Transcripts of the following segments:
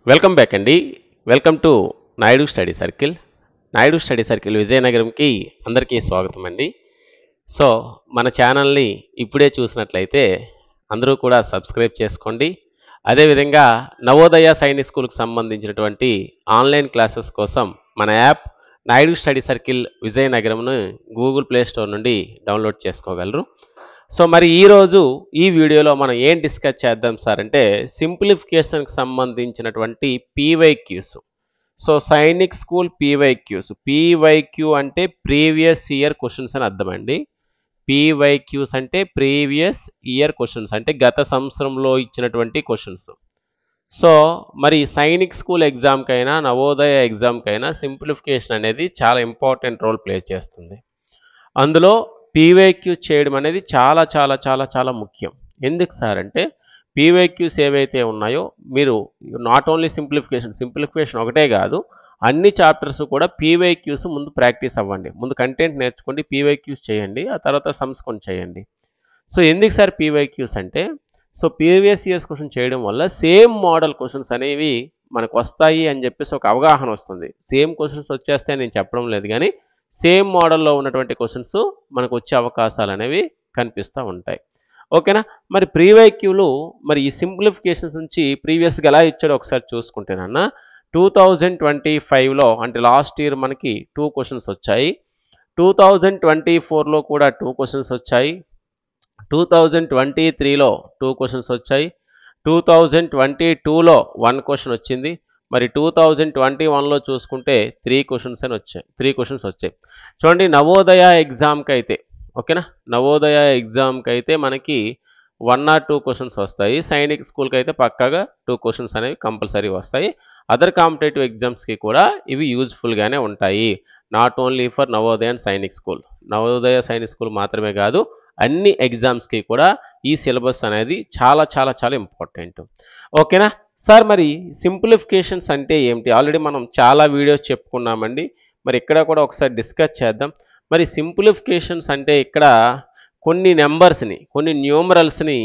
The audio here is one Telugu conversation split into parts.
వెల్కమ్ బ్యాక్ అండి. Welcome to Naidu study circle. Naidu study circle విజయనగరంకి అందరికీ స్వాగతం అండి. సో మన ఛానల్ని ఇప్పుడే చూసినట్లయితే అందరూ కూడా సబ్స్క్రైబ్ చేసుకోండి. అదేవిధంగా నవోదయ సైనిక్ స్కూల్కి సంబంధించినటువంటి ఆన్లైన్ క్లాసెస్ కోసం మన యాప్ నాయుడు స్టడీ సర్కిల్ విజయనగరంను గూగుల్ ప్లే స్టోర్ నుండి డౌన్లోడ్ చేసుకోగలరు. సో మరి ఈరోజు ఈ వీడియోలో మనం ఏం డిస్కస్ చేద్దాం సార్ అంటే సింప్లిఫికేషన్కి సంబంధించినటువంటి PYQs. So Sainik school PYQ అంటే ప్రీవియస్ ఇయర్ క్వశ్చన్స్ అని అర్థమండి. పీవైక్యూస్ అంటే ప్రీవియస్ ఇయర్ క్వశ్చన్స్, అంటే గత సంవత్సరంలో ఇచ్చినటువంటి క్వశ్చన్స్. సో మరి సైనిక్ స్కూల్ ఎగ్జామ్కైనా నవోదయ ఎగ్జామ్కైనా సింప్లిఫికేషన్ అనేది చాలా ఇంపార్టెంట్ రోల్ ప్లే చేస్తుంది. అందులో పీవైక్యూ చేయడం అనేది చాలా చాలా చాలా చాలా ముఖ్యం. ఎందుకు సార్ అంటే పీవైక్యూస్ ఏవైతే ఉన్నాయో మీరు నాట్ ఓన్లీ సింప్లిఫికేషన్ ఒకటే కాదు, అన్ని చాప్టర్స్ కూడా పీవైక్యూస్ ముందు ప్రాక్టీస్ అవ్వండి. ముందు కంటెంట్ నేర్చుకోండి, పీవైక్యూస్ చేయండి, ఆ తర్వాత సమ్స్ కొన్ని చేయండి. సో ఎందుకు సార్ పీవైక్యూస్ అంటే, సో ప్రీవియస్ ఇయర్స్ క్వశ్చన్ చేయడం వల్ల సేమ్ మోడల్ క్వశ్చన్స్ అనేవి మనకు వస్తాయి అని చెప్పేసి ఒక అవగాహన వస్తుంది. సేమ్ క్వశ్చన్స్ వచ్చేస్తాయని నేను చెప్పడం లేదు, కానీ సేమ్ మోడల్లో ఉన్నటువంటి క్వశ్చన్స్ మనకు వచ్చే అవకాశాలు అనేవి కనిపిస్తూ ఉంటాయి. ఓకేనా. మరి ప్రీవైక్యూలు మరి ఈ సింప్లిఫికేషన్స్ నుంచి ప్రీవియస్గా ఎలా ఇచ్చాడో ఒకసారి చూసుకుంటేనన్నా 2025లో అంటే లాస్ట్ ఇయర్ మనకి 2 క్వశ్చన్స్ వచ్చాయి. 2024లో కూడా 2 క్వశ్చన్స్ వచ్చాయి. 2023లో 2 క్వశ్చన్స్ వచ్చాయి. 2022లో 1 క్వశ్చన్ వచ్చింది. మరి 2021లో చూసుకుంటే 3 క్వశ్చన్స్ వచ్చాయి. చూడండి, నవోదయ ఎగ్జామ్కి అయితే ఓకేనా, నవోదయ ఎగ్జామ్కి అయితే మనకి 1 or 2 క్వశ్చన్స్ వస్తాయి. సైనిక్ స్కూల్కి అయితే పక్కాగా 2 క్వశ్చన్స్ అనేవి కంపల్సరీ వస్తాయి. అదర్ కాంపిటేటివ్ ఎగ్జామ్స్కి కూడా ఇవి యూజ్ఫుల్గానే ఉంటాయి. Not only for Navodaya and Sainik school, Navodaya Sainik school మాత్రమే కాదు, అన్ని ఎగ్జామ్స్కి కూడా ఈ సిలబస్ అనేది చాలా చాలా చాలా ఇంపార్టెంట్. ఓకేనా సార్. మరి సింప్లిఫికేషన్స్ అంటే ఏమిటి? ఆల్రెడీ మనం చాలా వీడియోస్ చెప్పుకున్నామండి. మరి ఇక్కడ కూడా ఒకసారి డిస్కస్ చేద్దాం. మరి సింప్లిఫికేషన్స్ అంటే ఇక్కడ కొన్ని నెంబర్స్ని, కొన్ని న్యూమరల్స్ని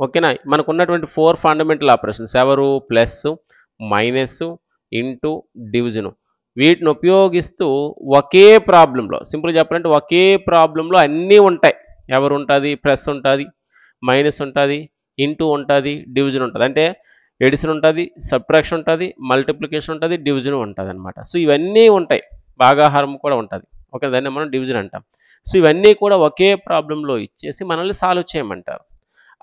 ఓకేనా, మనకు ఉన్నటువంటి 4 ఫండమెంటల్ ఆపరేషన్స్ ఎవరు, ప్లస్, మైనస్, ఇంటూ, డివిజను, వీటిని ఉపయోగిస్తూ ఒకే ప్రాబ్లంలో, సింపుల్గా చెప్పాలంటే ఒకే ప్రాబ్లంలో అన్నీ ఉంటాయి. ఎవరు ఉంటుంది, ప్లస్ ఉంటుంది, మైనస్ ఉంటుంది, ఇంటూ ఉంటుంది, డివిజన్ ఉంటుంది. అంటే ఎడిషన్ ఉంటుంది, సబ్ట్రాక్షన్ ఉంటుంది, మల్టిప్లికేషన్ ఉంటుంది, డివిజన్ ఉంటుంది అనమాట. సో ఇవన్నీ ఉంటాయి, భాగాహారం కూడా ఉంటుంది. ఓకే, దాన్ని మనం డివిజన్ అంటాం. సో ఇవన్నీ కూడా ఒకే ప్రాబ్లంలో ఇచ్చేసి మనల్ని సాల్వ్ చేయమంటారు.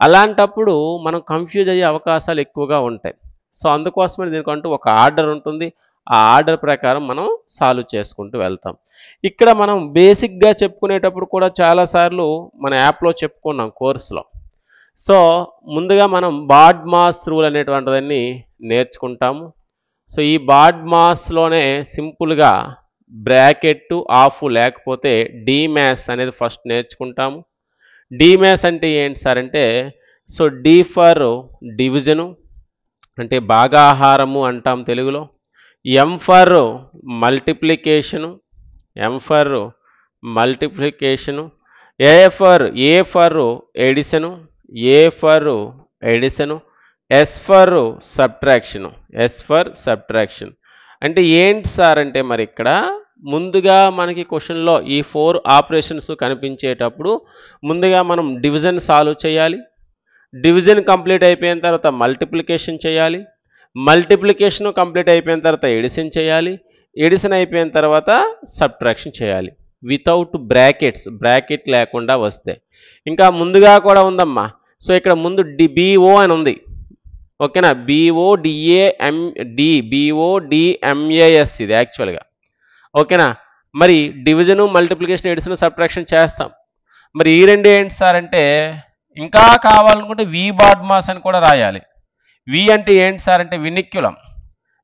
అలాంటప్పుడు మనం కన్ఫ్యూజ్ అయ్యే అవకాశాలు ఎక్కువగా ఉంటాయి. సో అందుకోసమే దీనికంటూ ఒక ఆర్డర్ ఉంటుంది. ఆ ఆర్డర్ ప్రకారం మనం సాల్వ్ చేసుకుంటూ వెళ్తాం. ఇక్కడ మనం బేసిక్గా చెప్పుకునేటప్పుడు కూడా చాలాసార్లు మన యాప్లో చెప్పుకున్నాం కోర్సులో. సో ముందుగా మనం బాడ్మాస్ రూల్ అనేటువంటిదాన్ని నేర్చుకుంటాము. సో ఈ బాడ్మాస్లోనే సింపుల్గా బ్రాకెట్ ఆఫ్ లేకపోతే డీమ్యాస్ అనేది ఫస్ట్ నేర్చుకుంటాము. డీమ్యాస్ అంటే ఏంటి సార్ అంటే, సో డి ఫర్ డివిజను అంటే భాగాహారము అంటాం తెలుగులో. M for multiplication, A for addition, S for subtraction. అంటే ఏంటి సార్ అంటే, మరి ఇక్కడ ముందుగా మనకి క్వశ్చన్లో ఈ 4 ఆపరేషన్స్ కనిపించేటప్పుడు ముందుగా మనం డివిజన్ సాల్వ్ చేయాలి. డివిజన్ కంప్లీట్ అయిపోయిన తర్వాత మల్టిప్లికేషన్ చేయాలి. మల్టిప్లికేషన్ కంప్లీట్ అయిపోయిన తర్వాత ఎడిషన్ చేయాలి. ఎడిషన్ అయిపోయిన తర్వాత సబ్ట్రాక్షన్ చేయాలి. వితౌట్ బ్రాకెట్ లేకుండా వస్తే. ఇంకా ముందుగా కూడా ఉందమ్మా. సో ఇక్కడ ముందు బిఓ అని ఉంది. ఓకేనా, BODMAS ఇది యాక్చువల్గా. ఓకేనా, మరి డివిజను, మల్టిప్లికేషన్, ఎడిషన్, సబ్ట్రాక్షన్ చేస్తాం. మరి ఈ రెండు ఏంటి సార్ అంటే, ఇంకా కావాలనుకుంటే వి బాడ్మాస్ అని కూడా రాయాలి. వి అంటే ఏంటి సార్ అంటే వెనిక్యులం.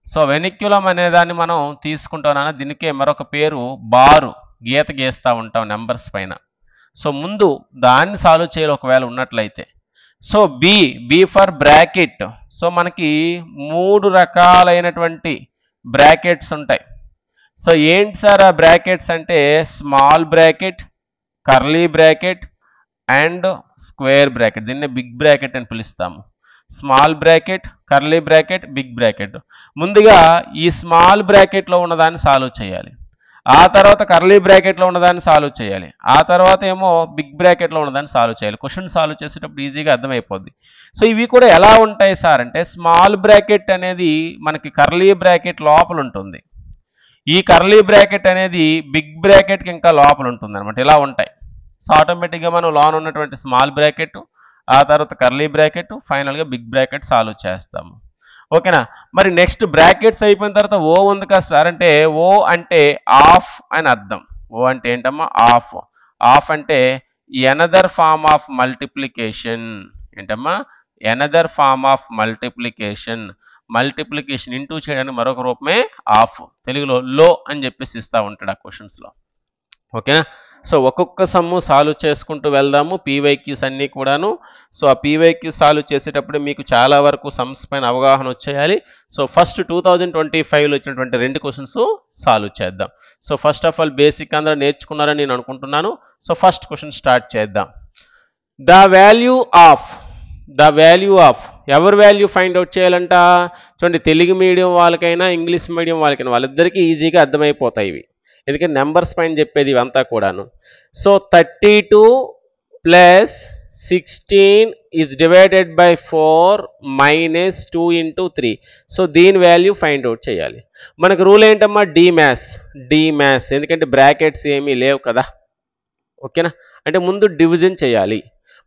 సో వెనిక్యులం అనేదాన్ని మనం తీసుకుంటాం. దీనికే మరొక పేరు బారు, గీత గీస్తూ ఉంటాం నెంబర్స్ పైన. సో ముందు దాన్ని సాల్వ్ చేయాలి ఒకవేళ ఉన్నట్లయితే. So B for bracket. So మనకి 3 రకాలైనటువంటి బ్రాకెట్స్ ఉంటాయి. సో ఏంటి సార్ ఆ బ్రాకెట్స్ అంటే, small bracket, curly bracket and square bracket. దీన్ని బిగ్ బ్రాకెట్ అని పిలుస్తాము. Small bracket, curly bracket, big bracket. ముందుగా ఈ స్మాల్ బ్రాకెట్లో ఉన్నదాన్ని సాల్వ్ చేయాలి, ఆ తర్వాత కర్లీ బ్రాకెట్లో ఉన్నదాన్ని సాల్వ్ చేయాలి, ఆ తర్వాత ఏమో బిగ్ బ్రాకెట్లో ఉన్నదాన్ని సాల్వ్ చేయాలి. క్వశ్చన్ సాల్వ్ చేసేటప్పుడు ఈజీగా అర్థమైపోద్ది. సో ఇవి కూడా ఎలా ఉంటాయి సార్ అంటే, స్మాల్ బ్రాకెట్ అనేది మనకి కర్లీ బ్రాకెట్ లోపల ఉంటుంది, ఈ కర్లీ బ్రాకెట్ అనేది బిగ్ బ్రాకెట్కి ఇంకా లోపల ఉంటుంది అనమాట. ఇలా ఉంటాయి. సో ఆటోమేటిక్గా మనం లోన్ ఉన్నటువంటి స్మాల్ బ్రాకెట్, ఆ తర్వాత కర్లీ బ్రాకెట్, ఫైనల్గా బిగ్ బ్రాకెట్ సాల్వ్ చేస్తాము. ఓకేనా. మరి నెక్స్ట్ బ్రాకెట్స్ అయిపోయిన తర్వాత ఓ ఉంది కదా సార్ అంటే, ఓ అంటే ఆఫ్ అని అర్థం. ఓ అంటే ఏంటమ్మా? ఆఫ్. ఆఫ్ అంటే ఎనదర్ ఫార్మ్ ఆఫ్ మల్టిప్లికేషన్. ఏంటమ్మా? Another form of multiplication. Multiplication into చేయడానికి మరొక రూపమే ఆఫ్. తెలుగులో లో అని చెప్పేసి ఇస్తూ ఉంటాడు ఆ క్వశ్చన్స్లో. ఓకేనా. సో ఒక్కొక్క సమ్ము సాల్వ్ చేసుకుంటూ వెళ్దాము, పీవైక్యూస్ అన్నీ కూడాను. సో ఆ పీవైక్యూ సాల్వ్ చేసేటప్పుడు మీకు చాలా వరకు సమ్స్ పైన అవగాహన వచ్చేయాలి. సో ఫస్ట్ 2025లో వచ్చినటువంటి 2 క్వశ్చన్స్ సాల్వ్ చేద్దాం. So first of all basic అందరూ నేర్చుకున్నారని నేను అనుకుంటున్నాను. సో ఫస్ట్ క్వశ్చన్ స్టార్ట్ చేద్దాం. ద వాల్యూ ఆఫ్ ఎవరి వాల్యూ ఫైండ్ అవుట్ చేయాలంట? చూడండి, తెలుగు మీడియం వాళ్ళకైనా ఇంగ్లీష్ మీడియం వాళ్ళకైనా వాళ్ళిద్దరికీ ఈజీగా అర్థమైపోతాయి ఇవి, ఎందుకంటే నెంబర్స్ పైన చెప్పేది ఇవంతా కూడాను. So 32 plus 16 is divided by 4 minus 2 into 3. So దీని వాల్యూ ఫైండ్ అవుట్ చేయాలి. మనకు రూల్ ఏంటమ్మా? డిమాస్, ఎందుకంటే బ్రాకెట్స్ ఏమీ లేవు కదా. ఓకేనా. అంటే ముందు డివిజన్ చేయాలి.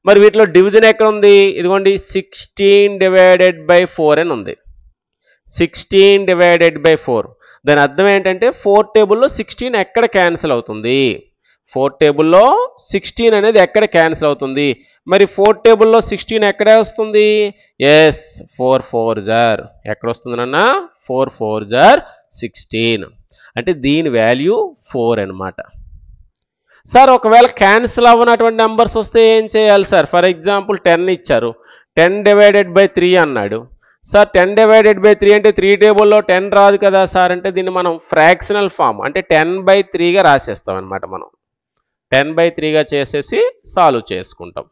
మరి వీటిలో డివిజన్ ఎక్కడ ఉంది? ఇదిగోండి 16 డివైడెడ్ బై 4 అని ఉంది. 16 డివైడెడ్ బై 4 దాని అర్థం ఏంటంటే 4 టేబుల్లో 16 ఎక్కడ క్యాన్సిల్ అవుతుంది? 4 టేబుల్లో 16 అనేది ఎక్కడ క్యాన్సిల్ అవుతుంది? మరి 4 టేబుల్లో 16 ఎక్కడే వస్తుంది? Yes, 4 4s are. ఎక్కడ వస్తుంది నాన్న? 4 4s ఆర్ 16. అంటే దీని వాల్యూ 4 అనమాట. సార్ ఒకవేళ క్యాన్సిల్ అవ్వనటువంటి నెంబర్స్ వస్తే ఏం చేయాలి సార్? ఫర్ ఎగ్జాంపుల్ 10 ఇచ్చారు, 10 డివైడెడ్ బై 3 అన్నాడు. సార్ 10 డివైడెడ్ బై 3 అంటే 3 టేబుల్లో 10 రాదు కదా సార్ అంటే, దీన్ని మనం ఫ్రాక్షనల్ ఫామ్ అంటే 10/3గా రాసేస్తాం అనమాట. మనం 10/3గా చేసేసి సాల్వ్ చేసుకుంటాం.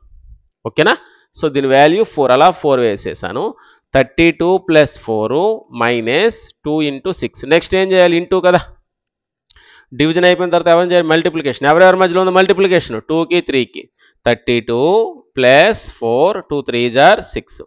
ఓకేనా. సో దీని వాల్యూ 4, అలా 4 వేసేసాను. 32 ప్లస్ 4 మైనస్ 2 ఇంటూ 6. నెక్స్ట్ ఏం చేయాలి? ఇంటూ కదా. డివిజన్ అయిపోయిన తర్వాత ఎవరు చేయాలి? మల్టిప్లికేషన్. ఎవరెవరి మధ్యలో ఉంది మల్టిప్లికేషన్? 2కి 3కి. 32 ప్లస్ 4 2 3s ఆర్ 6.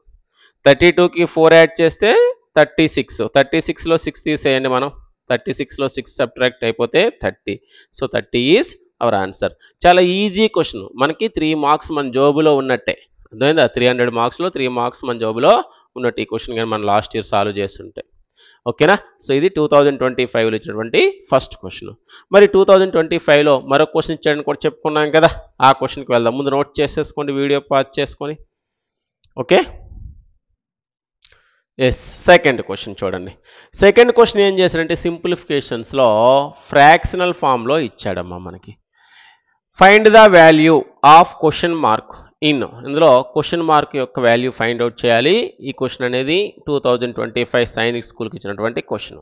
32కి 4 యాడ్ చేస్తే 36. 36లో 6 తీసేయండి మనం. 36లో 6 సబ్ట్రాక్ట్ అయిపోతే 30. So 30 is our answer. చాలా ఈజీ క్వశ్చన్. మనకి 3 మార్క్స్ మన జోబులో ఉన్నట్టే. అర్థమైందా? 300 మార్క్స్లో 3 మార్క్స్ మన జోబులో ఉన్నట్టు ఈ క్వశ్చన్ కానీ మనం లాస్ట్ ఇయర్ సాల్వ్ చేస్తుంటే. ఓకేనా. సో ఇది 2025లో ఇచ్చినటువంటి ఫస్ట్ క్వశ్చన్. మరి 2025లో మరొక క్వశ్చన్ ఇచ్చాడని కూడా చెప్పుకున్నాం కదా, ఆ క్వశ్చన్కి వెళ్దాం. ముందు నోట్ చేసేసుకోండి, వీడియో పాజ్ చేసుకొని. ఓకే. ఎస్, సెకండ్ క్వశ్చన్ చూడండి. సెకండ్ క్వశ్చన్ ఏం చేశారంటే, సింప్లిఫికేషన్స్లో ఫ్రాక్షనల్ ఫామ్లో ఇచ్చాడమ్మా మనకి. Find the value of question mark ఇందులో క్వశ్చన్ మార్క్ యొక్క వాల్యూ ఫైండ్ అవుట్ చేయాలి. ఈ క్వశ్చన్ అనేది 2025 సైనిక్ స్కూల్కి ఇచ్చినటువంటి క్వశ్చన్.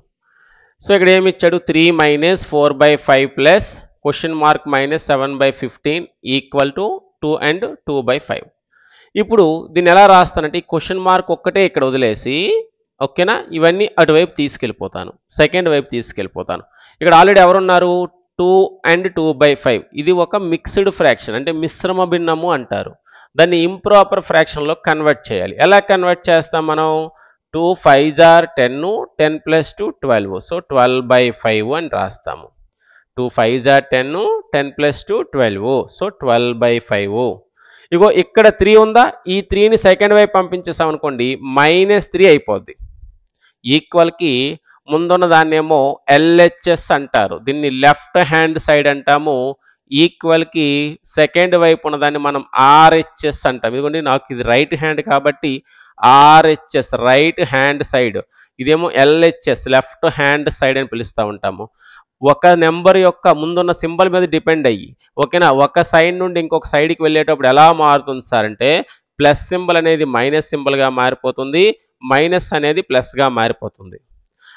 సో ఇక్కడ ఏమి ఇచ్చాడు? 3 minus 4/5 plus question mark minus 7/15 equal to 2 and 2/5. ఇప్పుడు దీన్ని ఎలా రాస్తానంటే, ఈ క్వశ్చన్ మార్క్ ఒక్కటే ఇక్కడ వదిలేసి, ఓకేనా, ఇవన్నీ అటువైపు తీసుకెళ్ళిపోతాను, సెకండ్ వైపు తీసుకెళ్ళిపోతాను. ఇక్కడ ఆల్రెడీ ఎవరున్నారు? 2 and 2/5. ఇది ఒక మిక్స్డ్ ఫ్రాక్షన్, అంటే మిశ్రమ భిన్నము అంటారు. దాన్ని ఇంప్రాపర్ ఫ్రాక్షన్లో కన్వర్ట్ చేయాలి. ఎలా కన్వర్ట్ చేస్తాం మనం? 2 5s ఆర్ 10, 10 ప్లస్ 2 12. సో 12/5 అని రాస్తాము. 2 5s ఆర్ 10, 10 ప్లస్ 2 12. సో 12/5. ఇగో ఇక్కడ 3 ఉందా? ఈ 3ని సెకండ్ వైపు పంపించేసాం అనుకోండి, -3 అయిపోద్ది. ఈక్వల్కి ముందున్న దాన్నేమో LHS అంటారు, దీన్ని లెఫ్ట్ హ్యాండ్ సైడ్ అంటాము. ఈక్వల్కి సెకండ్ వైపు ఉన్నదాన్ని మనం RHS అంటాం. ఇదిగోండి, నాకు ఇది రైట్ హ్యాండ్ కాబట్టి RHS రైట్ హ్యాండ్ సైడ్, ఇదేమో LHS లెఫ్ట్ హ్యాండ్ సైడ్ అని పిలుస్తూ ఉంటాము. ఒక నెంబర్ యొక్క ముందున్న సింబల్ మీద డిపెండ్ అయ్యి, ఓకేనా, ఒక సైడ్ నుండి ఇంకొక సైడ్కి వెళ్ళేటప్పుడు ఎలా మారుతుంది సార్ అంటే, ప్లస్ సింబల్ అనేది మైనస్ సింబల్గా మారిపోతుంది, మైనస్ అనేది ప్లస్గా మారిపోతుంది.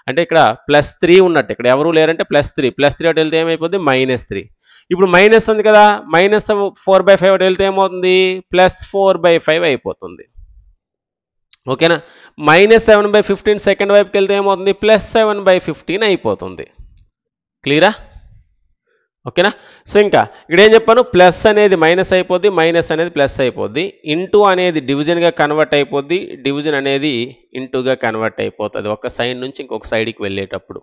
అంటే ఇక్కడ +3 ఉన్నట్టు, ఇక్కడ ఎవరు లేరంటే +3 అటు వెళ్తే ఏమైపోతుంది? -3. ఇప్పుడు మైనస్ ఉంది కదా, -4/5 అటు వెళ్తే ఏమవుతుంది? +4/5 అయిపోతుంది. ఓకేనా. -7/15 సెకండ్ వైపుకి వెళ్తే ఏమవుతుంది, +7/15 అయిపోతుంది. క్లియరా? ఓకేనా. సో ఇంకా ఇక్కడ ఏం చెప్పాను, ప్లస్ అనేది మైనస్ అయిపోద్ది, మైనస్ అనేది ప్లస్ అయిపోద్ది, ఇంటూ అనేది డివిజన్గా కన్వర్ట్ అయిపోద్ది, డివిజన్ అనేది ఇంటూగా కన్వర్ట్ అయిపోతుంది ఒక సైడ్ నుంచి ఇంకొక సైడ్కి వెళ్ళేటప్పుడు.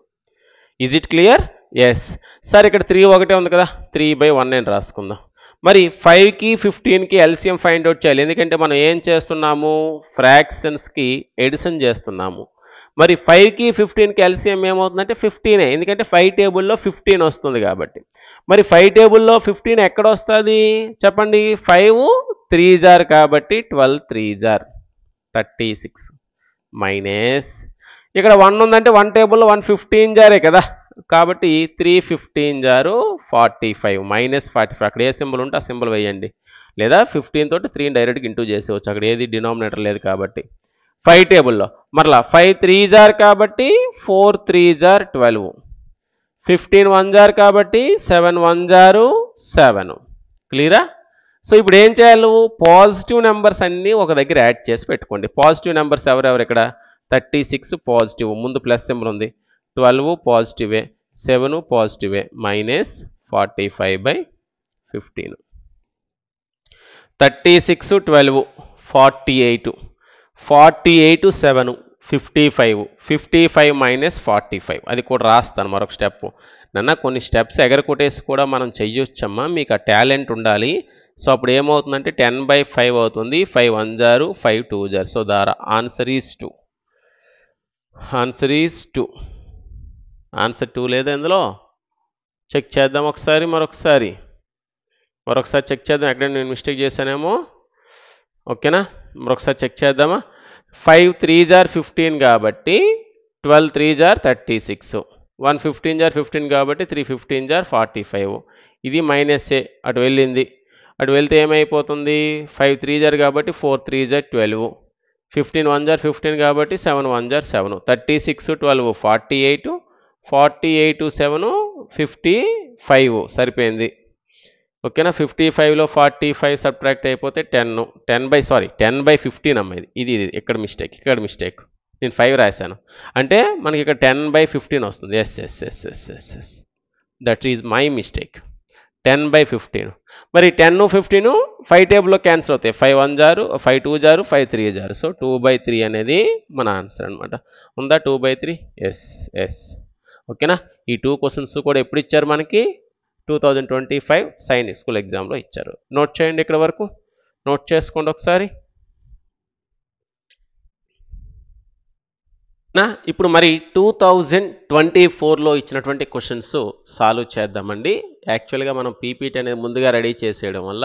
Is it clear? Yes. Sir ఇక్కడ 3 ఒకటే ఉంది కదా, 3/1 అని రాసుకుందాం. మరి 5కి 15కి ఎల్సిఎం ఫైండ్ అవుట్ చేయాలి, ఎందుకంటే మనం ఏం చేస్తున్నాము, ఫ్రాక్షన్స్కి ఎడిషన్ చేస్తున్నాము. మరి 5కి 15కి ఎల్సిఎం ఏమవుతుందంటే 15, ఎందుకంటే 5 టేబుల్లో 15 వస్తుంది కాబట్టి. మరి 5 టేబుల్లో 15 ఎక్కడ వస్తుంది చెప్పండి, 5 3s are కాబట్టి 12 3s are 36 మైనస్ ఇక్కడ 1 ఉందంటే 1 టేబుల్లో 1 15s are కదా, కాబట్టి 3 15s are 45 -45. అక్కడ ఏ సింబల్ ఉంటే ఆ సింబల్ వేయండి, లేదా 15 తోటి 3 డైరెక్ట్గా ఇంటూ చేసేవచ్చు, అక్కడ ఏది డినామినేటర్ లేదు కాబట్టి. 5 టేబుల్లో మరలా 5 3s are కాబట్టి 4 3s are 12, 15 1s are కాబట్టి 7 1s are 7. క్లియరా? సో ఇప్పుడు ఏం చేయాలి, నువ్వు పాజిటివ్ నెంబర్స్ అన్నీ ఒక దగ్గర యాడ్ చేసి పెట్టుకోండి. పాజిటివ్ నెంబర్స్ ఎవరెవరు ఇక్కడ, 36 పాజిటివ్, ముందు ప్లస్ సింబల్ ఉంది, 12 పాజిటివే, 7 పాజిటివే, -45/15. 36 12 48, 48 7 55, 55 - 45. అది కూడా రాస్తాను మరొక స్టెప్. నన్న కొన్ని స్టెప్స్ ఎగరకొట్టేసి కూడా మనం చెయ్యొచ్చమ్మా, మీకు ఆ టాలెంట్ ఉండాలి. సో అప్పుడు ఏమవుతుందంటే 10/5 అవుతుంది, 5 1s are 5 2s are. So దాని answer is 2. Answer is 2. Answer 2 లేదా ఇందులో? చెక్ చేద్దాం ఒకసారి, మరొకసారి చెక్ చేద్దాం, ఎక్కడ నేను మిస్టేక్ చేశానేమో. ఓకేనా, మరొకసారి చెక్ చేద్దామా. 5 3s are 15 కాబట్టి 12 3s are 36, 1 15s are 15 కాబట్టి 3 15s are 45. ఇది మైనస్ఏ, అటు వెళ్ళింది, అటు వెళ్తే ఏమైపోతుంది, 5 3s are కాబట్టి 4 3s are 12, 15 1s are 15 కాబట్టి 7 1s are 7, 36 12 48, 48 7 55 సరిపోయింది. ఓకేనా. 55లో 45 సబ్ట్రాక్ట్ అయిపోతే 10/15 అమ్మ, ఇది ఇక్కడ మిస్టేక్, నేను 5 రాశాను అంటే మనకి ఇక్కడ 10/15 వస్తుంది. Yes yes yes yes yes yes that is my mistake, 10/15. మరి 10 15 5 టేబుల్లో క్యాన్సిల్ అవుతాయి, 5 1s are 5 2s are 5 3s are. So 2/3 అనేది మన ఆన్సర్ అనమాట. ఉందా 2/3? Yes yes. ఓకేనా. ఈ 2 క్వశ్చన్స్ కూడా ఎప్పుడు ఇచ్చారు మనకి, 2025 సైనిక్ స్కూల్ ఎగ్జామ్లో ఇచ్చారు. నోట్ చేయండి, ఇక్కడ వరకు నోట్ చేసుకోండి ఒకసారి. ఇప్పుడు మరి 2024లో ఇచ్చినటువంటి క్వశ్చన్స్ సాల్వ్ చేద్దామండి. యాక్చువల్గా మనం పీపీటీ అనేది ముందుగా రెడీ చేసేయడం వల్ల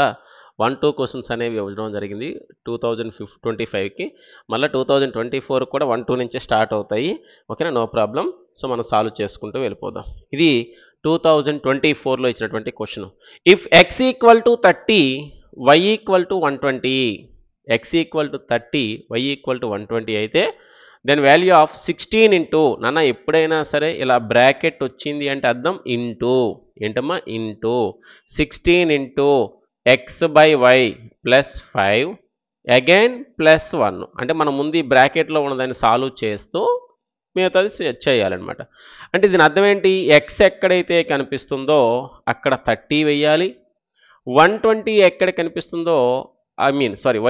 1-2 క్వశ్చన్స్ అనేవి ఇవ్వడం జరిగింది 2025కి. మళ్ళీ 2024 కూడా 1-2 నుంచే స్టార్ట్ అవుతాయి. ఓకేనా, నో ప్రాబ్లం. సో మనం సాల్వ్ చేసుకుంటూ వెళ్ళిపోదాం. ఇది 2024లో ఇచ్చినటువంటి question. If x = 30 y = 120, x = 30 y = 120 అయితే దెన్ వాల్యూ ఆఫ్ 16 ఇంటూ, నాన్న ఎప్పుడైనా సరే ఇలా బ్రాకెట్ వచ్చింది అంటే అర్థం ఇంటూ, ఏంటమ్మా ఇంటూ 16 ఇంటూ x/y +5 అగైన్ +1. అంటే మనం ముందు ఈ బ్రాకెట్లో ఉన్నదాన్ని సాల్వ్ చేస్తూ మిగతాది చేయాలన్నమాట. అంటే దీని అర్థం ఏంటి, ఎక్స్ ఎక్కడైతే కనిపిస్తుందో అక్కడ 30 వేయాలి, 120 ఎక్కడ కనిపిస్తుందో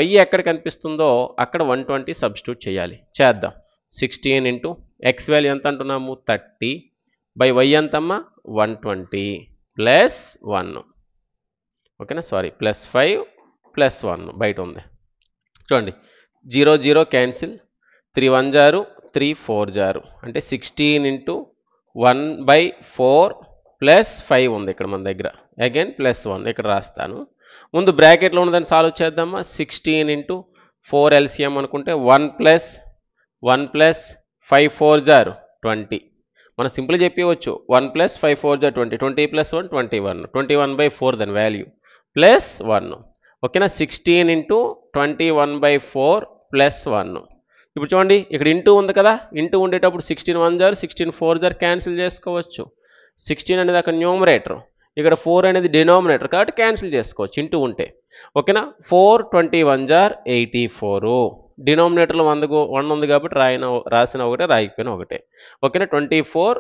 y ఎక్కడ కనిపిస్తుందో అక్కడ 120 సబ్స్టిట్యూట్ చేయాలి. చేద్దాం. 16 ఇంటూ ఎక్స్ వాల్యూ ఎంత అంటున్నాము 30 బై y ఎంతమ్మా 120 +1. ఓకేనా, +5 +1 బయట ఉంది చూడండి. 0 0 cancel, 3 1s are 3 4s are, అంటే 16 ఇంటూ 1/4 +5 ఉంది ఇక్కడ మన దగ్గర, అగైన్ +1 ఇక్కడ రాస్తాను. ముందు బ్రాకెట్లో ఉన్నదాన్ని సాల్వ్ చేద్దామా. 16 ఇంటూ 4 LCM అనుకుంటే 1 + 5 4s are 20. మనం సింపుల్ చెప్పవచ్చు 1 + 5 4s are 20, 20 + 1 21, 21/4 దాని వాల్యూ +1. ఓకేనా, 16 ఇంటూ 21/4 +1. ఇప్పుడు చూడండి ఇక్కడ ఇంటూ ఉంది కదా, ఇంటూ ఉండేటప్పుడు 16 1s are 16 4s are cancel చేసుకోవచ్చు. 16 అనేది అక్కడ న్యూమరేటర్, ఇక్కడ 4 అనేది డినామినేటర్ కాబట్టి క్యాన్సిల్ చేసుకోవచ్చు ఇంటూ ఉంటే. ఓకేనా, 4 21s are 84. డినామినేటర్లో 1 ఉంది కాబట్టి రాసిన ఒకటే, రాయకపోయినా ఒకటే. ఓకేనా. 84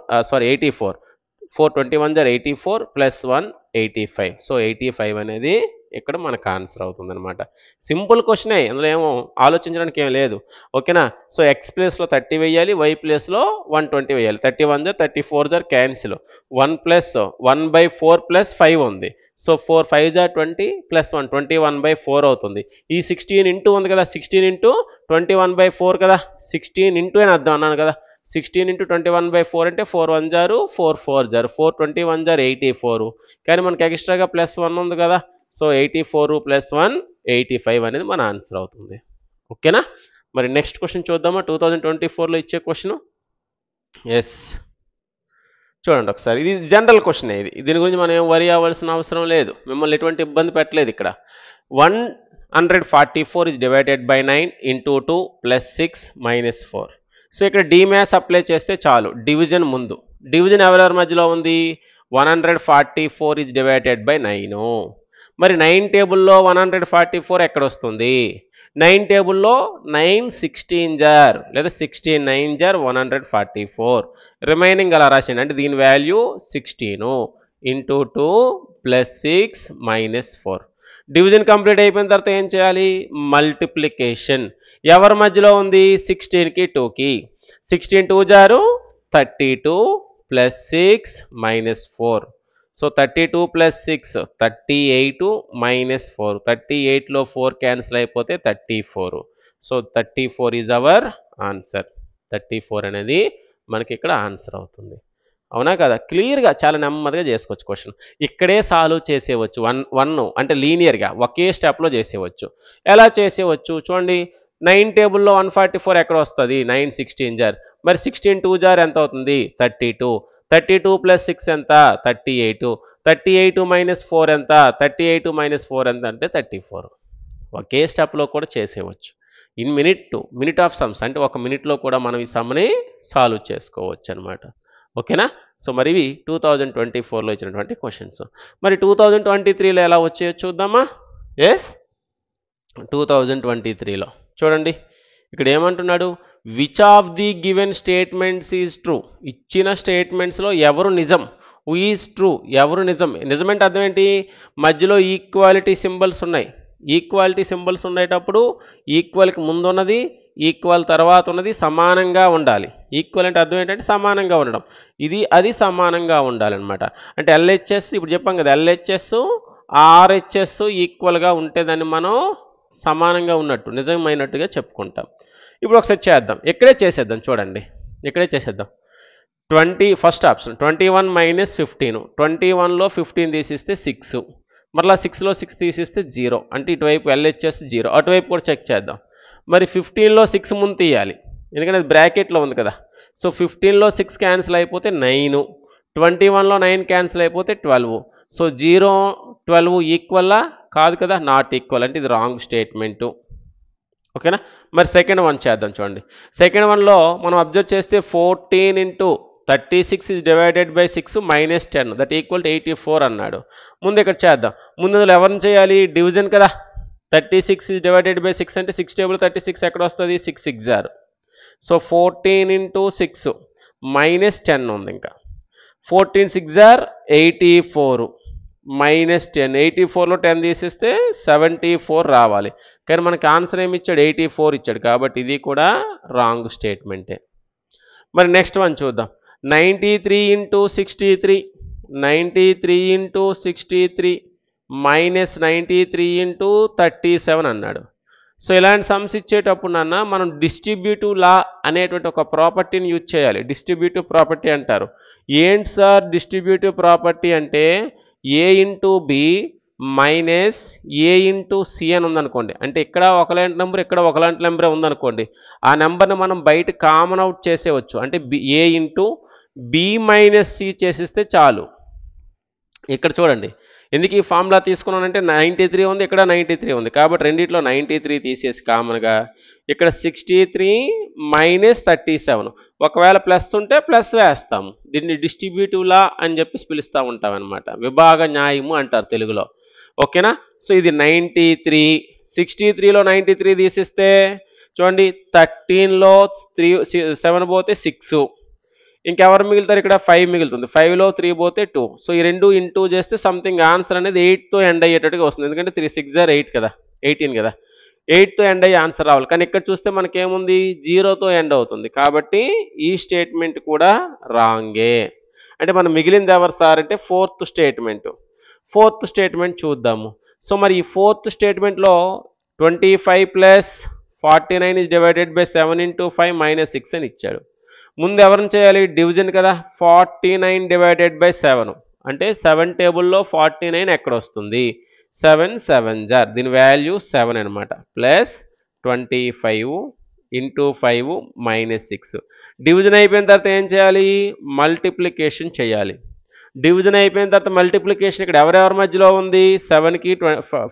421 జర్ 84 ప్లస్ 1 85. సో 85 అనేది ఇక్కడ మనకు ఆన్సర్ అవుతుంది అనమాట. సింపుల్ క్వశ్చనే, అందులో ఏమో ఆలోచించడానికి ఏం లేదు. ఓకేనా. సో ఎక్స్ ప్లేస్లో 30 వేయాలి, వై ప్లేస్లో 120 వేయాలి. 31 జర్ 34 జర్ క్యాన్సిల్, 1 ప్లస్ 1/4 ప్లస్ 5 ఉంది. సో 4 5 జర్ 20 ప్లస్ 1 21/4 అవుతుంది. ఈ 16 ఇంటూ ఉంది కదా, 16 ఇంటూ 21/4 కదా, 16 ఇంటూ అని అర్థం అన్నాను కదా. 16 ఇంటూ 21/4 అంటే 4 1 జారు 4 4 జారు 4 21 జారు 84. కానీ మనకి ఎక్స్ట్రాగా ప్లస్ 1 ఉంది కదా. సో 84 ప్లస్ 1 85 అనేది మన ఆన్సర్ అవుతుంది. ఓకేనా. మరి నెక్స్ట్ క్వశ్చన్ చూద్దామా. 2024లో ఇచ్చే క్వశ్చన్. ఎస్, చూడండి ఒకసారి. ఇది జనరల్ క్వశ్చన్. దీని గురించి మనం ఏం వరి అవ్వాల్సిన అవసరం లేదు. మిమ్మల్ని ఎటువంటి ఇబ్బంది పెట్టలేదు ఇక్కడ. 144 is divided by 9 into 2 plus 6 minus 4. So ఇక్కడ డిమాస్ అప్లై చేస్తే చాలు. డివిజన్ ముందు, డివిజన్ ఎవరెవరి మధ్యలో ఉంది. 144 is divided by 9. మరి 9 టేబుల్లో 144 ఎక్కడ వస్తుంది. 9 టేబుల్లో 9 16 జార్ లేదా 16 9 జార్ 144. రిమైనింగ్ అలా రాసిండి. అంటే దీని value 16 into 2 plus 6 minus 4. Division complete అయిపోయిన తర్వాత ఏం చేయాలి. మల్టిప్లికేషన్ ఎవరి మధ్యలో ఉంది. 16కి 2కి. 16 2 జారు 32 plus 6 minus 4. So 32 plus 6 38 minus 4. 38లో 4 cancel అయిపోతే 34. So 34 is our answer. 34 అనేది మనకి ఇక్కడ ఆన్సర్ అవుతుంది. అవునా కదా. క్లియర్గా చాలా నెమ్మదిగా చేసుకోవచ్చు క్వశ్చన్. ఇక్కడే సాల్వ్ చేసేవచ్చు. 1 అంటే లీనియర్గా ఒకే స్టెప్లో చేసేవచ్చు. ఎలా చేసేవచ్చు చూడండి. 9 టేబుల్లో 144 ఎక్కడ వస్తుంది. 9 16 జార్. మరి 16 2 జార్ ఎంత అవుతుంది. 32. 32 ప్లస్ 6 ఎంత. 38. 38 మైనస్ 4 ఎంత. 38 మైనస్ 4 ఎంత అంటే 34. ఒకే స్టెప్లో కూడా చేసేవచ్చు. ఇన్ మినిట్ ఆఫ్ సమ్స్ అంటే 1 మినిట్లో కూడా మనం ఈ సమ్ని సాల్వ్ చేసుకోవచ్చు అనమాట. ఓకేనా. సో మరి ఇవి 2024లో ఇచ్చినటువంటి క్వశ్చన్స్. మరి 2023లో ఎలా వచ్చాయో చూద్దామా. ఎస్, 2023లో చూడండి. ఇక్కడ ఏమంటున్నాడు. Which of the given statements is true. ఇచ్చిన స్టేట్మెంట్స్లో ఎవరు నిజం. హూ ఈజ్ ట్రూ, ఎవరు నిజం. నిజమంటే అర్థం ఏంటి. మధ్యలో ఈక్వాలిటీ సింబల్స్ ఉన్నాయి. ఈక్వాలిటీ సింబల్స్ ఉండేటప్పుడు ఈక్వల్కి ముందు ఉన్నది, ఈక్వల్ తర్వాత ఉన్నది సమానంగా ఉండాలి. ఈక్వల్ అంటే అర్థం ఏంటంటే సమానంగా ఉండడం. అది సమానంగా ఉండాలన్నమాట. అంటే ఎల్హెచ్ఎస్ ఇప్పుడు చెప్పాం కదా, ఎల్హెచ్ఎస్ ఆర్హెచ్ఎస్ ఈక్వల్గా ఉంటే దాన్ని మనం సమానంగా ఉన్నట్టు, నిజమైనట్టుగా చెప్పుకుంటాం. ఇప్పుడు ఒకసారి చేద్దాం. ఇక్కడే చేసేద్దాం. చూడండి, ఇక్కడే చేసేద్దాం. First option 21 minus 15. 21లో 15 తీసిస్తే 6. మరలా 6లో 6 తీసిస్తే 0. అంటే ఇటువైపు ఎల్హెచ్ఎస్ 0. అటువైపు కూడా చెక్ చేద్దాం. మరి 15లో 6 ముందు తీయాలి, ఎందుకంటే అది బ్రాకెట్లో ఉంది కదా. సో 15లో 6 క్యాన్సిల్ అయిపోతే 9. 21లో 9 క్యాన్సిల్ అయిపోతే 12. సో 0 12 ఈక్వల్లా కాదు కదా, నాట్ ఈక్వల్. అంటే ఇది రాంగ్ స్టేట్మెంటు. ఓకేనా. మరి సెకండ్ వన్ చేద్దాం. చూడండి, సెకండ్ వన్లో మనం అబ్జర్వ్ చేస్తే 14 into 36 is divided by 6 minus 10 that equal to 84 అన్నాడు. ముందు ఇక్కడ చేద్దాం. ముందు ఎవరిని చేయాలి. డివిజన్ కదా. 36 is divided by 6 అంటే 6 టేబుల్ 36 ఎక్కడ వస్తుంది. 6 6 జార్. సో 14 ఇంటూ 6 మైనస్ 10 ఉంది. ఇంకా 14 6 జార్ 84 మైనస్ 10. 84లో 10 తీసేస్తే 74 రావాలి. కానీ మనకి ఆన్సర్ ఏమి ఇచ్చాడు. 84 ఇచ్చాడు. కాబట్టి ఇది కూడా రాంగ్ స్టేట్మెంటే. మరి నెక్స్ట్ వన్ చూద్దాం. 93 ఇంటూ 63. 93 ఇంటూ 63 మైనస్ 93 ఇంటూ 37 అన్నాడు. సో ఇలాంటి సమ్స్ ఇచ్చేటప్పుడు నాన్న మనం డిస్ట్రిబ్యూటివ్ లా అనేటువంటి ఒక ప్రాపర్టీని యూజ్ చేయాలి. డిస్ట్రిబ్యూటివ్ ప్రాపర్టీ అంటారు. ఏంటి సార్ డిస్ట్రిబ్యూటివ్ ప్రాపర్టీ అంటే A into B minus A into C అని ఉందనుకోండి. అంటే ఇక్కడ ఒకలాంటి నెంబర్, ఇక్కడ ఒకలాంటి నెంబరే ఉందనుకోండి. ఆ నెంబర్ని మనం బయట కామన్ అవుట్ చేసేవచ్చు. అంటే A into B minus C చేసిస్తే చాలు. ఇక్కడ చూడండి, ఎందుకు ఈ ఫార్ములా తీసుకున్నానంటే 93 ఉంది, ఇక్కడ 93 ఉంది. కాబట్టి రెండిట్లో 93 తీసేసి కామన్గా ఇక్కడ 63 మైనస్ 37. ఒకవేళ ప్లస్ ఉంటే ప్లస్ వేస్తాము. దీన్ని డిస్ట్రిబ్యూటివ్ లా అని చెప్పి పిలుస్తూ ఉంటాం అనమాట. విభాగ న్యాయము అంటారు తెలుగులో. ఓకేనా. సో ఇది 93. 63లో 93 తీసిస్తే చూడండి 13లో 7 పోతే 6, ఇంకెవరు మిగులుతారు ఇక్కడ 5 మిగులుతుంది, 5లో 3 పోతే 2. సో ఈ రెండు ఇంటూ చేస్తే సంథింగ్ ఆన్సర్ అనేది 8తో ఎండ్ అయ్యేటట్టుగా వస్తుంది, ఎందుకంటే 3 6 ఆర్ 8 కదా, 18 కదా, 8తో ఎండ్ అయ్యే ఆన్సర్ రావాలి. కానీ ఇక్కడ చూస్తే మనకేముంది 0తో ఎండ్ అవుతుంది, కాబట్టి ఈ స్టేట్మెంట్ కూడా రాంగే. అంటే మనం మిగిలింది ఎవరు సార్ అంటే ఫోర్త్ స్టేట్మెంట్ చూద్దాము. సో మరి ఈ ఫోర్త్ స్టేట్మెంట్లో 25 plus 49 is divided by 7 into 5 minus 6 అని ఇచ్చాడు. ముందు ఎవరిని చేయాలి, డివిజన్ కదా, 49 డివైడెడ్ బై 7 అంటే 7 టేబుల్లో 49 ఎక్కడ వస్తుంది, 7 7 జార్, దీని వాల్యూ 7 అనమాట, ప్లస్ 25 ఇంటూ 5 మైనస్ 6. డివిజన్ అయిపోయిన తర్వాత ఏం చేయాలి, మల్టిప్లికేషన్ చేయాలి. డివిజన్ అయిపోయిన తర్వాత మల్టిప్లికేషన్ ఇక్కడ ఎవరెవరి మధ్యలో ఉంది, 7కి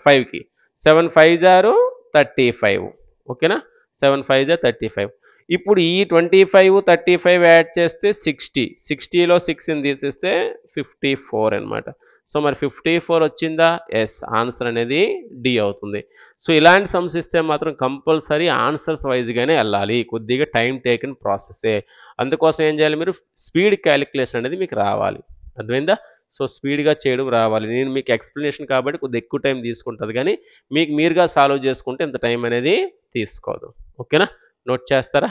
5కి, 7 5 జారు 35, ఓకేనా, 7 5 జారు 35. ఇప్పుడు ఈ 25 35 యాడ్ చేస్తే 60, 60లో 6ని తీసేస్తే 54 అనమాట. సో మరి 54 వచ్చిందా, ఎస్, ఆన్సర్ అనేది డి అవుతుంది. సో ఇలాంటి సమ్స్ ఇస్తే మాత్రం కంపల్సరీ ఆన్సర్స్ వైజ్గానే వెళ్ళాలి, కొద్దిగా టైం టేకన్ ప్రాసెసే. అందుకోసం ఏం చేయాలి, మీరు స్పీడ్ క్యాలిక్యులేషన్ అనేది మీకు రావాలి, అర్థమైందా. సో స్పీడ్గా చేయడం రావాలి. నేను మీకు ఎక్స్ప్లెనేషన్ కాబట్టి కొద్దిగా ఎక్కువ టైం తీసుకుంటుంది, కానీ మీకు మీరుగా సాల్వ్ చేసుకుంటే ఇంత టైం అనేది తీసుకోదు, ఓకేనా. నోట్ చేస్తారా,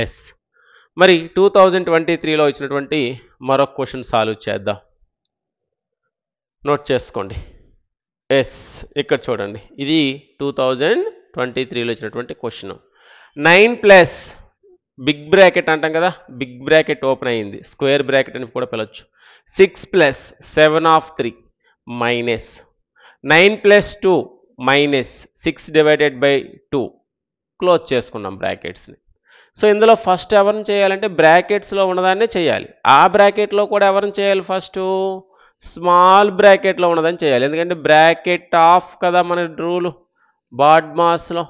ఎస్. మరి 2023లో ఇచ్చినటువంటి మరొక క్వశ్చన్ సాల్వ్ చేద్దాం, నోట్ చేసుకోండి. ఎస్, ఇక్కడ చూడండి, ఇది 2023లో ఇచ్చినటువంటి క్వశ్చన్. 9 ప్లస్ బిగ్ బ్రాకెట్ అంటాం కదా, బిగ్ బ్రాకెట్ ఓపెన్ అయ్యింది, స్క్వేర్ బ్రాకెట్ అని కూడా పిలవచ్చు. 6 plus 7 of 3 minus 9 plus 2 minus 6 divided by 2, close చేసుకున్నాం బ్రాకెట్స్ని. సో ఇందులో ఫస్ట్ ఎవరిని చేయాలంటే బ్రాకెట్స్లో ఉన్నదాన్నే చేయాలి. ఆ బ్రాకెట్లో కూడా ఎవరిని చేయాలి, ఫస్ట్ స్మాల్ బ్రాకెట్లో ఉన్నదని చేయాలి, ఎందుకంటే బ్రాకెట్ ఆఫ్ కదా మన రూలు బాడ్మాస్లో.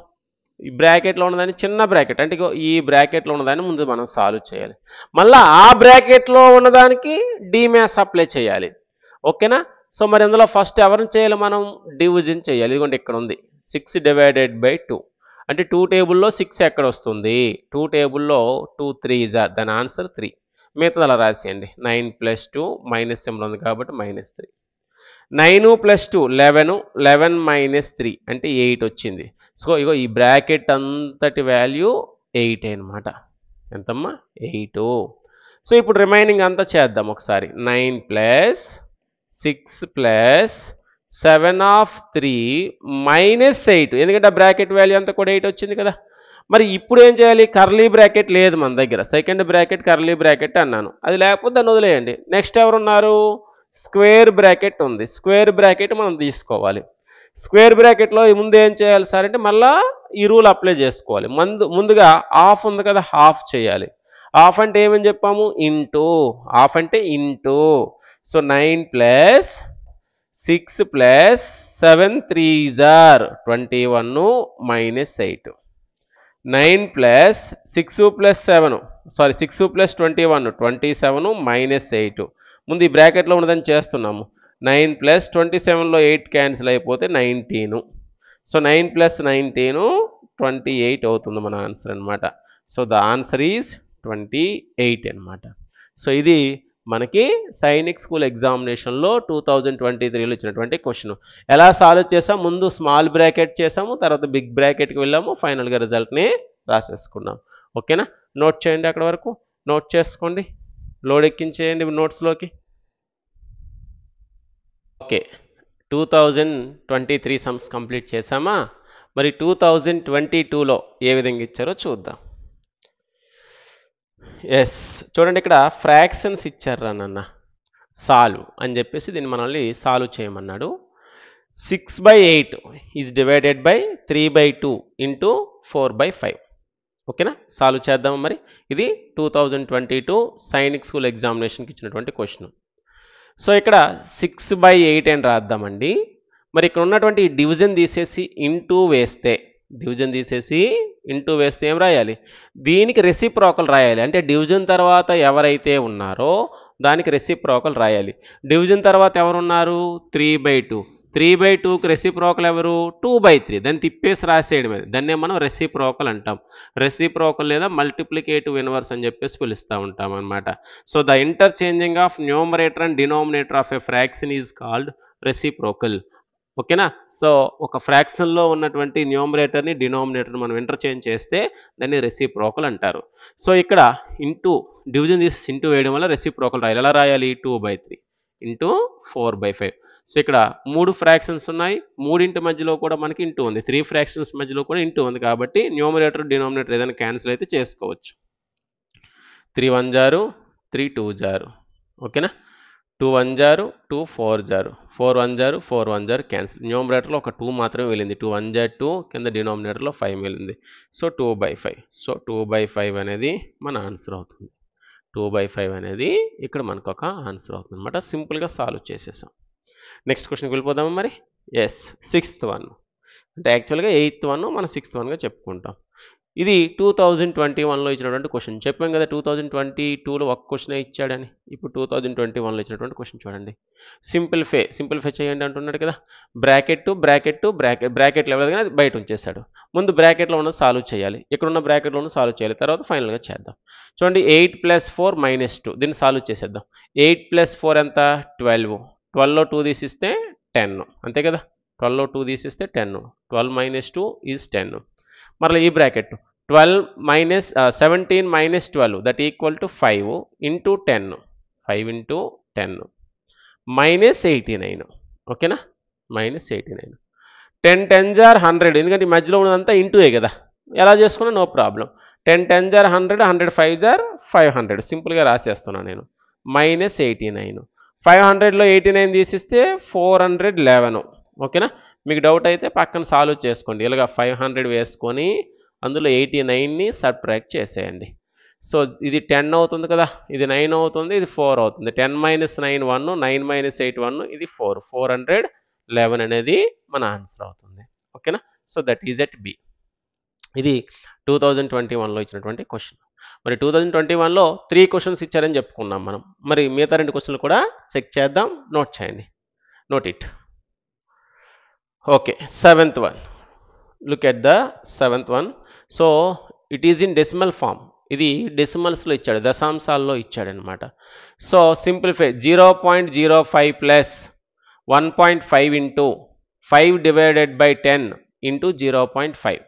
ఈ బ్రాకెట్లో ఉన్నదాన్ని చిన్న బ్రాకెట్ అంటే ఈ బ్రాకెట్లో ఉన్నదాన్ని ముందు మనం సాల్వ్ చేయాలి, మళ్ళీ ఆ బ్రాకెట్లో ఉన్నదానికి డిమాస్ అప్లై చేయాలి, ఓకేనా. సో మరి ఇందులో ఫస్ట్ ఎవరిని చేయాలి, మనం డివిజన్ చేయాలి. ఇదిగోండి ఇక్కడ ఉంది 6 డివైడెడ్ బై 2 అంటే 2 టేబుల్లో 6 ఎక్కడ వస్తుంది, 2 టేబుల్లో 2 3s ఆర్, దాని ఆన్సర్ 3. మిగతాది అలా రాసేయండి. 9 ప్లస్ 2 మైనస్ సింబల్ ఉంది కాబట్టి మైనస్ 3. 9 ప్లస్ 2 11, 11 మైనస్ 3 అంటే 8 వచ్చింది. సో ఇగో ఈ బ్రాకెట్ అంతటి వాల్యూ 8 అనమాట. ఎంతమ్మా, 8. సో ఇప్పుడు రిమైనింగ్ అంతా చేద్దాం ఒకసారి. 9 ప్లస్ 6 ప్లస్ 7 ఆఫ్ 3 మైనస్ 8, ఎందుకంటే ఆ బ్రాకెట్ వాల్యూ అంతా కూడా 8 వచ్చింది కదా. మరి ఇప్పుడు ఏం చేయాలి, కర్లీ బ్రాకెట్ లేదు మన దగ్గర, సెకండ్ బ్రాకెట్ కర్లీ బ్రాకెట్ అన్నాను, అది లేకపోతే దాన్ని వదిలేయండి. నెక్స్ట్ ఎవరున్నారు, స్క్వేర్ బ్రాకెట్ ఉంది, స్క్వేర్ బ్రాకెట్ మనం తీసుకోవాలి. స్క్వేర్ బ్రాకెట్లో ముందు ఏం చేయాలి సార్ అంటే మళ్ళీ ఈ రూల్ అప్లై చేసుకోవాలి. ముందుగా హాఫ్ ఉంది కదా, హాఫ్ చేయాలి. హాఫ్ అంటే ఏమని చెప్పాము, ఇంటూ, హాఫ్ అంటే into. So 9 plus 6 plus 7 3s are 21 minus 8. 9 plus 6 plus 7 sorry 6 plus 21 27 minus 8. ముందు ఈ బ్రాకెట్లో ఉన్నదని చేస్తున్నాము. 9 ప్లస్ 27లో 8 క్యాన్సిల్ అయిపోతే 19. సో 9 ప్లస్ 19 28 అవుతుంది మన ఆన్సర్ అనమాట. సో ద ఆన్సర్ ఈజ్ 28 అనమాట. సో ఇది మనకి సైనిక్ స్కూల్ ఎగ్జామినేషన్లో 2023లో ఇచ్చినటువంటి క్వశ్చన్. ఎలా సాల్వ్ చేసాం, ముందు స్మాల్ బ్రాకెట్ చేసాము, తర్వాత బిగ్ బ్రాకెట్కి వెళ్ళాము, ఫైనల్గా రిజల్ట్ని రాసేసుకున్నాం, ఓకేనా. నోట్ చేయండి, అక్కడ వరకు నోట్ చేసుకోండి, లోడ్ ఎక్కించేయండి నోట్స్లోకి. ఓకే, 2023 సమ్స్ కంప్లీట్ చేసామా. మరి 2022లో ఏ విధంగా ఇచ్చారో చూద్దాం. ఎస్, చూడండి ఇక్కడ ఫ్రాక్షన్స్ ఇచ్చారు నాన్న, సాల్వ్ అని చెప్పేసి దీన్ని మనల్ని సాల్వ్ చేయమన్నాడు. 6/8 ఈజ్ డివైడెడ్ బై 3/2 ఇంటూ 4/5, ఓకేనా. సాల్వ్ చేద్దాం. మరి ఇది 2022 సైనిక్ స్కూల్ ఎగ్జామినేషన్కి ఇచ్చినటువంటి క్వశ్చన్. సో ఇక్కడ 6/8 అని రాద్దామండి. మరి ఇక్కడ ఉన్నటువంటి డివిజన్ తీసేసి ఇంటూ వేస్తే, ఏం రాయాలి, దీనికి రెసిప్రోకల్ రాయాలి. అంటే డివిజన్ తర్వాత ఎవరైతే ఉన్నారో దానికి రెసిప్రోకల్ రాయాలి. డివిజన్ తర్వాత ఎవరున్నారు, 3/2. 3/2కి రెసిప్రోకల్ ఎవరు 2/3 దాన్ని తిప్పేసి రాసేయడమే దాన్నే మనం రెసిప్రోకల్ అంటాం రెసిప్రోకల్ లేదా మల్టిప్లికేటివ్ ఇన్వర్స్ అని చెప్పేసి పిలుస్తూ ఉంటాం అనమాట so the interchanging of numerator and denominator of a fraction is called reciprocal ఓకేనా సో ఒక ఫ్రాక్షన్లో ఉన్నటువంటి న్యూమరేటర్ని డినామినేటర్ని మనం ఇంటర్చేంజ్ చేస్తే దాన్ని రెసిప్రోకల్ అంటారు సో ఇక్కడ డివిజన్ తీసి ఇంటూ వేయడం వల్ల రెసిప్రోకల్ రాయాలి ఎలా రాయాలి 2/3 ఇంటూ 4/5 సో ఇక్కడ 3 ఫ్రాక్షన్స్ ఉన్నాయి మూడింటి మధ్యలో కూడా మనకి ఇంటూ ఉంది 3 ఫ్రాక్షన్స్ మధ్యలో కూడా ఇంటూ ఉంది కాబట్టి న్యూమరేటర్ డినామినేటర్ ఏదైనా క్యాన్సిల్ అయితే చేసుకోవచ్చు 3 1 జారు 3 2 జారు ఓకేనా 2 1 జారు 2 4 జారు 4 1 జారు 4 1 జారు క్యాన్సిల్ న్యూమరేటర్లో ఒక 2 మాత్రమే వెళ్ళింది 2 1 జారు 2 కింద డినామినేటర్లో 5 వెళ్ళింది సో 2/5 సో 2/5 అనేది మన ఆన్సర్ అవుతుంది 2/5 అనేది ఇక్కడ మనకు ఒక ఆన్సర్ అవుతుంది అనమాట సింపుల్గా సాల్వ్ చేసేసాం నెక్స్ట్ క్వశ్చన్కి వెళ్ళిపోదాము మరి ఎస్ 6th వన్ అంటే యాక్చువల్గా 8th వన్ మనం 6th వన్గా చెప్పుకుంటాం ఇది 2021లో ఇచ్చినటువంటి క్వశ్చన్ చెప్పాం కదా 2022లో ఒక క్వశ్చన్ ఇచ్చాడని ఇప్పుడు 2021లో ఇచ్చినటువంటి క్వశ్చన్ చూడండి సింప్లిఫై చేయండి అంటున్నాడు కదా బ్రాకెట్ లెవెల్ కానీ బయట ఉంచేస్తాడు ముందు బ్రాకెట్లో ఉన్న సాల్వ్ చేయాలి ఇక్కడ ఉన్న బ్రాకెట్లో ఉన్న సాల్వ్ చేయాలి తర్వాత ఫైనల్గా చేద్దాం చూడండి 8 + 4 - 2 దీన్ని సాల్వ్ చేసేద్దాం 8 + 4 ఎంత 12లో 2 తీసిస్తే 10 అంతే కదా 12లో 2 తీసిస్తే 10 12 - 2 ఈజ్ 10 మరలా ఈ bracket 17 - 12 that equal to 5 into 10 5 into 10 -89 ఓకేనా -89 10 10s are 100 ఎందుకంటే ఈ మధ్యలో ఉన్నదంతా ఇంటూయే కదా ఎలా చేసుకున్నా no problem 10 10s are 100 100 5s are 500 సింపుల్గా రాసేస్తున్నాను నేను -89 500లో 89 తీసిస్తే 411 ఓకేనా మీకు డౌట్ అయితే పక్కన సాల్వ్ చేసుకోండి ఇలాగా 500 వేసుకొని అందులో 89ని సబ్ట్రాక్ట్ చేసేయండి సో ఇది 10 అవుతుంది కదా ఇది 9 అవుతుంది ఇది 4 అవుతుంది 10 - 9 1 9 - 8 1 ఇది 411 అనేది మన ఆన్సర్ అవుతుంది ఓకేనా so that is at B ఇది 2021లో ఇచ్చినటువంటి క్వశ్చన్ మరి 2021లో 3 క్వశ్చన్స్ ఇచ్చారని చెప్పుకున్నాం మనం మరి మిగతా 2 క్వశ్చన్లు కూడా చెక్ చేద్దాం నోట్ చేయండి note it okay 7th one look at the 7th one so it is in decimal form ఇది డెసిమల్స్లో ఇచ్చాడు దశాంశాల్లో ఇచ్చాడు అనమాట so simplify 0.05 plus 1.5 into 5 divided by 10 into 0.5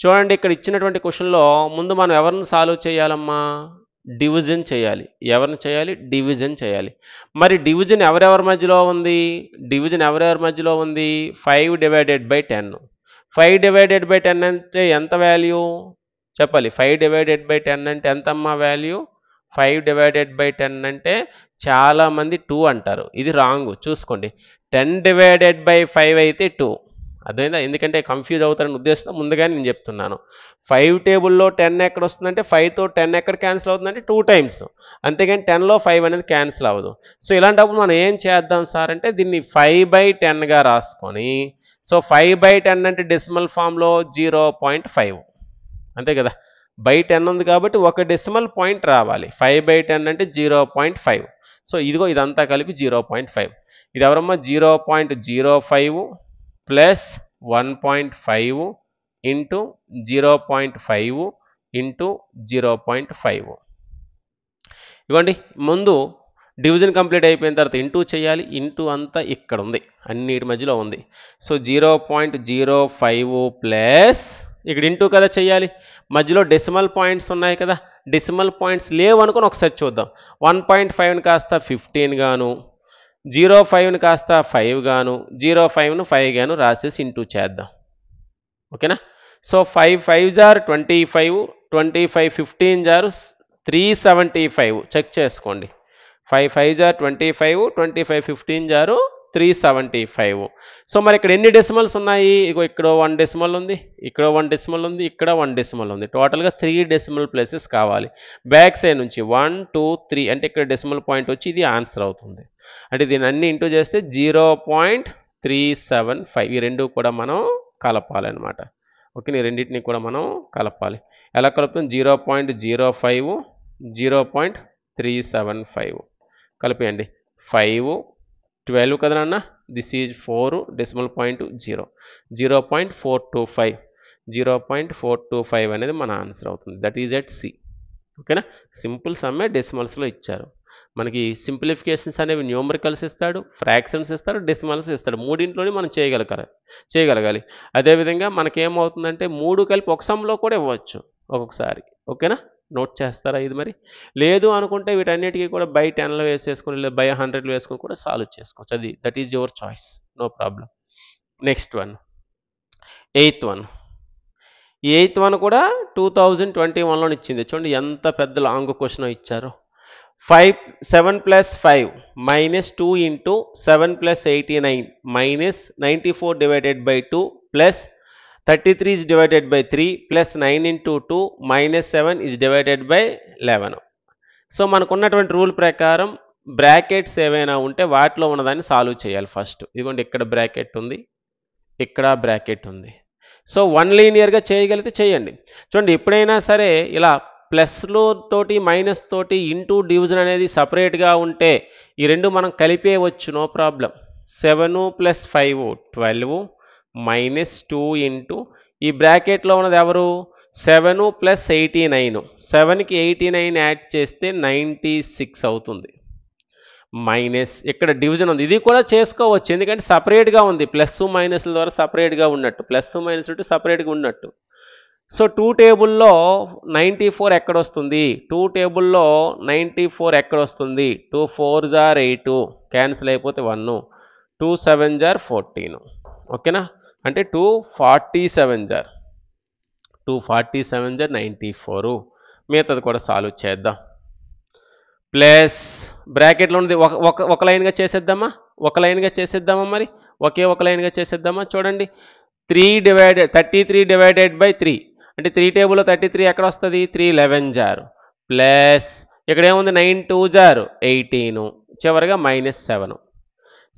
చూడండి ఇక్కడ ఇచ్చినటువంటి క్వశ్చన్లో ముందు మనం ఎవరిని సాల్వ్ చేయాలమ్మా డివిజన్ చేయాలి ఎవరిని చేయాలి డివిజన్ చేయాలి మరి డివిజన్ ఎవరెవరి మధ్యలో ఉంది 5 డివైడెడ్ బై 10 5 డివైడెడ్ బై 10 అంటే ఎంత వాల్యూ చెప్పాలి 5 డివైడెడ్ బై 10 అంటే ఎంతమ్మా వాల్యూ 5 డివైడెడ్ బై 10 అంటే చాలామంది 2 అంటారు ఇది రాంగ్ చూసుకోండి 10 డివైడెడ్ బై 5 అయితే 2 అదేనా ఎందుకంటే కన్ఫ్యూజ్ అవుతారని ఉద్దేశంతో ముందుగానే నేను చెప్తున్నాను 5 టేబుల్లో 10 ఎక్కడ వస్తుందంటే 5తో 10 ఎక్కడ క్యాన్సిల్ అవుతుందంటే 2 టైమ్స్ అంతేగాని 10లో 5 అనేది క్యాన్సిల్ అవ్వదు సో ఇలాంటప్పుడు మనం ఏం చేద్దాం సార్ అంటే దీన్ని 5/10గా రాసుకొని సో 5/10 అంటే డెసిమల్ ఫామ్లో 0.5 అంతే కదా బై 10 ఉంది కాబట్టి ఒక డెసిమల్ పాయింట్ రావాలి 5/10 అంటే 0.5 సో ఇదిగో ఇదంతా కలిపి 0.5 ఇది ఎవరమ్మా 0.05 ప్లస్ 1.5 ఇంటూ 0.5 ఇంటూ 0.5 ఇవ్వండి ముందు డివిజన్ కంప్లీట్ అయిపోయిన తర్వాత ఇంటూ చేయాలి ఇంటూ అంతా ఇక్కడ ఉంది అన్నిటి మధ్యలో ఉంది సో 0.05 ప్లస్ ఇక్కడ ఇంటూ కదా చేయాలి మధ్యలో డెసిమల్ పాయింట్స్ ఉన్నాయి కదా డెసిమల్ పాయింట్స్ లేవు అనుకుని ఒకసారి చూద్దాం 1.5ని కాస్త 15 గాను 0.5ని కాస్త 5 గాను 0.5ను 5 గాను రాసేసి ఇంటూ చేద్దాం ఓకేనా so 5 5s are 25 25 15s are 375 check చేసుకోండి 5 5s are 25 25 15s are 375 so మరి ఇక్కడ ఎన్ని డెసిమల్స్ ఉన్నాయి ఇగో ఇక్కడ 1 డెసిమల్ ఉంది ఇక్కడ 1 డెసిమల్ ఉంది ఇక్కడ 1 డెసిమల్ ఉంది టోటల్గా 3 డెసిమల్ ప్లేసెస్ కావాలి బ్యాక్ సైడ్ నుంచి 1 2 3 అంటే ఇక్కడ డెసిమల్ పాయింట్ వచ్చి ఇది ఆన్సర్ అవుతుంది అంటే దీన్ని అన్ని ఇంటూ చేస్తే 0.375 ఈ రెండు కూడా మనం కలపాలన్నమాట ఓకే ఈ రెండింటిని కూడా మనం కలపాలి ఎలా కలుపుతాం 0.05 0.375 కలిపేయండి 5 12 కదా నాన్న దిస్ ఈజ్ 4 డెసిమల్ పాయింట్ 0 0.425 0.425 అనేది మన ఆన్సర్ అవుతుంది. That is at C. ఓకేనా, సింపుల్ సమ్మే డెసిమల్స్లో ఇచ్చారు. మనకి సింప్లిఫికేషన్స్ అనేవి న్యూమరికల్స్ ఇస్తాడు, ఫ్రాక్షన్స్ ఇస్తాడు, డెసిమల్స్ ఇస్తాడు. మూడింట్లోనే మనం చేయగలగాలి. అదేవిధంగా మనకేమవుతుందంటే 3 కలిపి ఒక సమ్లో కూడా ఇవ్వచ్చు ఒక్కొక్కసారి. ఓకేనా, నోట్ చేస్తారా ఇది? మరి లేదు అనుకుంటే వీటన్నిటికీ కూడా బై 10లో వేసేసుకొని లేదా బై 100లో వేసుకొని కూడా సాల్వ్ చేసుకోవచ్చు. అది that is your choice, no problem. Next one, eighth one. ఈ ఎయిత్ వన్ కూడా 2021లో ఇచ్చింది. చూడండి ఎంత పెద్ద లాంగ్ క్వశ్చన్ ఇచ్చారు. 7 + 5 - 2 × 7 + 89 - 94/2 + 33/3 + 9 × 2 - 7 /11. సో మనకున్నటువంటి రూల్ ప్రకారం బ్రాకెట్స్ ఏవైనా ఉంటే వాటిలో ఉన్నదాన్ని సాల్వ్ చేయాలి ఫస్ట్. ఇదిగోండి ఇక్కడ బ్రాకెట్ ఉంది, ఇక్కడ బ్రాకెట్ ఉంది. సో వన్ లీనియర్గా చేయగలిగితే చేయండి. చూడండి ఎప్పుడైనా సరే ఇలా ప్లస్లో తోటి మైనస్ తోటి ఇంటూ డివిజన్ అనేది సపరేట్గా ఉంటే ఈ రెండు మనం కలిపేయవచ్చు, నో ప్రాబ్లం. 7 + 5 12 - 2 ఈ బ్రాకెట్లో ఉన్నది ఎవరు? 7 + 89. 7కి 89 యాడ్ చేస్తే 96 అవుతుంది. మైనస్ ఇక్కడ డివిజన్ ఉంది, ఇది కూడా చేసుకోవచ్చు ఎందుకంటే సపరేట్గా ఉంది. ప్లస్ మైనస్ల ద్వారా సపరేట్గా ఉన్నట్టు, ప్లస్ మైనస్ ఉంటే సపరేట్గా ఉన్నట్టు. సో 2 టేబుల్లో 94 ఎక్కడ వస్తుంది? 2 టేబుల్లో 94 ఎక్కడ వస్తుంది? 2 4s are 8, క్యాన్సిల్ అయిపోతే 1, 2 7s are 14. ఓకేనా, అంటే 247s are 94. మిగతాది కూడా సాల్వ్ చేద్దాం. ప్లస్ బ్రాకెట్లో ఉంది ఒక లైన్గా చేసేద్దామా? మరి ఒక లైన్గా చేసేద్దామా? చూడండి 33/3 అంటే 3 టేబుల్లో 33 ఎక్కడ వస్తుంది? 3 11s are ప్లస్ ఇక్కడ ఏముంది? 9 2s are 18, చివరిగా -7.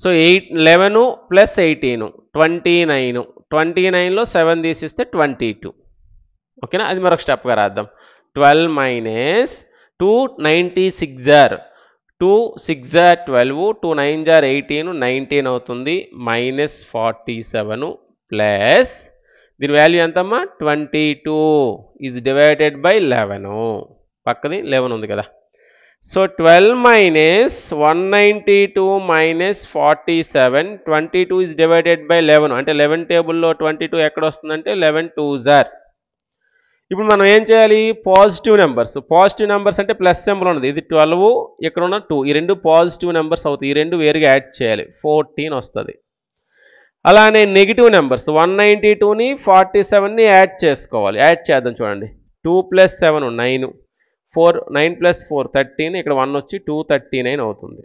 సో 11 + 18 29. 29లో 7 తీసిస్తే 22. ఓకేనా, అది మరొక స్టెప్గా రాద్దాం. 12 - 2 96s are 2 6s are 12, 2 9s are 18, 19 అవుతుంది. -47 ప్లస్ దీని వాల్యూ ఎంతమ్మా? 22 /11. పక్కది 11 ఉంది కదా. సో 12 - 192 - 47 22 /11. అంటే 11 టేబుల్లో 22 ఎక్కడ వస్తుందంటే 11 2s are. ఇప్పుడు మనం ఏం చేయాలి? పాజిటివ్ నెంబర్స్ అంటే ప్లస్ సింబల్ ఉన్నది, ఇది 12, ఇక్కడ ఉన్న 2, ఈ రెండు పాజిటివ్ నెంబర్స్ అవుతాయి. ఈ రెండు వేరుగా యాడ్ చేయాలి, 14 వస్తుంది. అలానే నెగిటివ్ నెంబర్స్ 192ని 47ని యాడ్ చేసుకోవాలి. యాడ్ చేద్దాం. చూడండి 2 + 7 9, 9 + 4 13, ఇక్కడ 1 వచ్చి 239 అవుతుంది.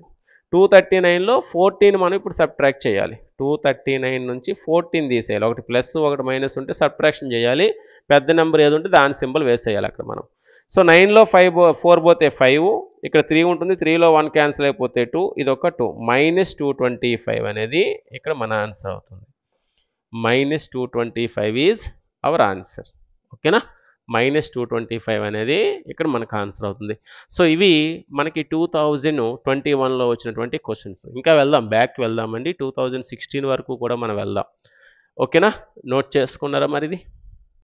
239లో 14 మనం ఇప్పుడు సబ్ట్రాక్ట్ చేయాలి. 239 నుంచి 14 తీసేయాలి. ఒకటి ప్లస్ ఒకటి మైనస్ ఉంటే సబ్ట్రాక్షన్ చేయాలి. పెద్ద నెంబర్ ఏది ఉంటే దాని సింబల్ వేసేయాలి అక్కడ మనం. సో 9లో 4 పోతే 5, ఇక్కడ 3 ఉంటుంది, 3లో 1 క్యాన్సిల్ అయిపోతే 2, ఇది ఒక 2 -225 అనేది ఇక్కడ మన ఆన్సర్ అవుతుంది. -225 ఈజ్ అవర్ ఆన్సర్. ఓకేనా, -225 అనేది ఇక్కడ మనకు ఆన్సర్ అవుతుంది. సో ఇవి మనకి 2021లో వచ్చినటువంటి క్వశ్చన్స్. ఇంకా వెళ్దాం, బ్యాక్ వెళ్దామండి. 2016 వరకు కూడా మనం వెళ్దాం. ఓకేనా, నోట్ చేసుకున్నారా మరి ఇది?